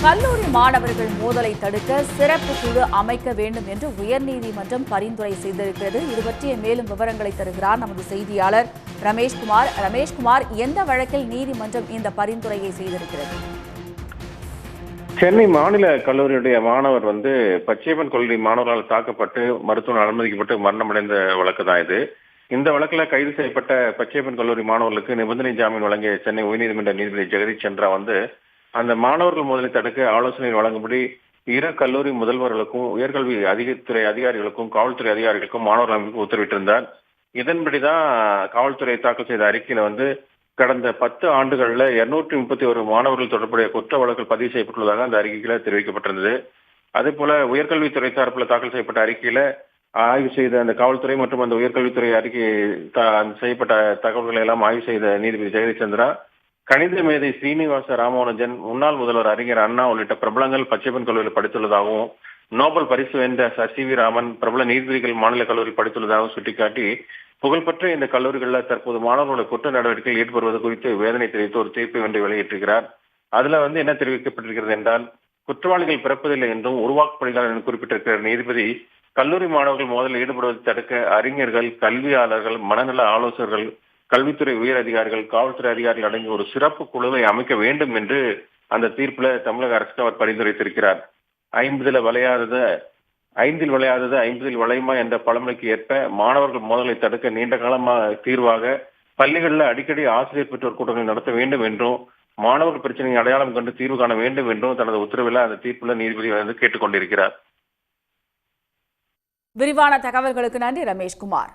கல்லூரி மாணவர்கள் மோதலை தடுக்க சிறப்பு குழு அமைக்க வேண்டும் என்று உயர்நீதிமன்றம் பரிந்துரை செய்திருக்கிறது. இது பற்றிய மேலும் விவரங்களை தருகிறார் நமது செய்தியாளர் ரமேஷ்குமார். ரமேஷ்குமார், எந்த வழக்கில் நீதிமன்றம் இந்த பரிந்துரையை செய்திருக்கிறது? சென்னை மாநில கல்லூரியுடைய மாணவர் பச்சையப்பன் கல்லூரி மாணவர்களால் தாக்கப்பட்டு மருத்துவமனை அனுமதிக்கப்பட்டு மரணமடைந்த வழக்கு தான் இது. இந்த வழக்குல கைது செய்யப்பட்ட பச்சையப்பன் கல்லூரி மாணவர்களுக்கு நிபந்தனை ஜாமீன் வழங்கிய சென்னை உயர்நீதிமன்ற நீதிபதி ஜெகதீஷ் சந்திரா அந்த மாணவர்கள் மோதலை தடுக்க ஆலோசனை வழங்கும்படி இரு கல்லூரி முதல்வர்களுக்கும் உயர்கல்வி துறை அதிகாரிகளுக்கும் காவல்துறை அதிகாரிகளுக்கும் மாணவர் அமைப்புக்கு உத்தரவிட்டிருந்தார். இதன்படிதான் காவல்துறை தாக்கல் செய்த அறிக்கையில கடந்த 10 ஆண்டுகள்ல 231 மாணவர்கள் தொடர்புடைய குற்ற வழக்குகள் பதிவு செய்யப்பட்டுள்ளதாக அந்த அறிக்கையில தெரிவிக்கப்பட்டிருந்தது. அதே போல உயர்கல்வித்துறை தரப்புல தாக்கல் செய்யப்பட்ட அறிக்கையில ஆய்வு செய்த அந்த காவல்துறை மற்றும் அந்த உயர்கல்வித்துறை அறிக்கை செய்யப்பட்ட தகவல்களை எல்லாம் ஆய்வு செய்த நீதிபதி ஜெகதீஷ் சந்திரா, கணித மேதை ஸ்ரீனிவாச ராமானுஜன், முன்னாள் முதல்வர் அறிஞர் அண்ணா உள்ளிட்ட பிரபலங்கள் பச்சையப்பன் கல்லூரியில் படித்துள்ளதாகவும், நோபல் பரிசு வென்ற சி.வி. ராமன் பிரபல நீதிபதிகள் மாநில கல்லூரியில் படித்துள்ளதாகவும் சுட்டிக்காட்டி, புகழ்பெற்ற இந்த கல்லூரிகளில் தற்போது மாணவர்களுடைய குற்ற நடவடிக்கையில் ஈடுபடுவது குறித்து வேதனை தெரிவித்து ஒரு தீர்ப்பை ஒன்றை வெளியிட்டிருக்கிறார். அதுல என்ன தெரிவிக்கப்பட்டிருக்கிறது என்றால், குற்றவாளிகள் பிறப்பதில்லை என்றும் உருவாக்கப்படுகிறார் என்று குறிப்பிட்டிருக்கிற நீதிபதி, கல்லூரி மாணவர்கள் மோதலில் ஈடுபடுவதை தடுக்க அறிஞர்கள், கல்வியாளர்கள், மனநல ஆலோசகர்கள், கல்வித்துறை உயர் அதிகாரிகள், காவல்துறை அதிகாரிகள் அடங்கிய ஒரு சிறப்பு குழுவை அமைக்க வேண்டும் என்று அந்த தீர்ப்புல தமிழக அரசுக்கு அவர் பரிந்துரைத்திருக்கிறார். 5 வளையாதது 50 வளையுமா என்ற பழமொழிக்கு ஏற்ப மாணவர்கள் மோதலை தடுக்க நீண்ட காலமாக தீர்வாக பள்ளிகளில் அடிக்கடி ஆசிரியர் பெற்றோர் கூட்டங்களை நடத்த வேண்டும் என்றும், மாணவர்கள் பிரச்சனையை அடையாளம் கண்டு தீர்வு காண வேண்டும் என்றும் தனது உத்தரவில் அந்த தீர்ப்புல நீதிபதி கேட்டுக்கொண்டிருக்கிறார். விரிவான தகவல்களுக்கு நன்றி ரமேஷ்குமார்.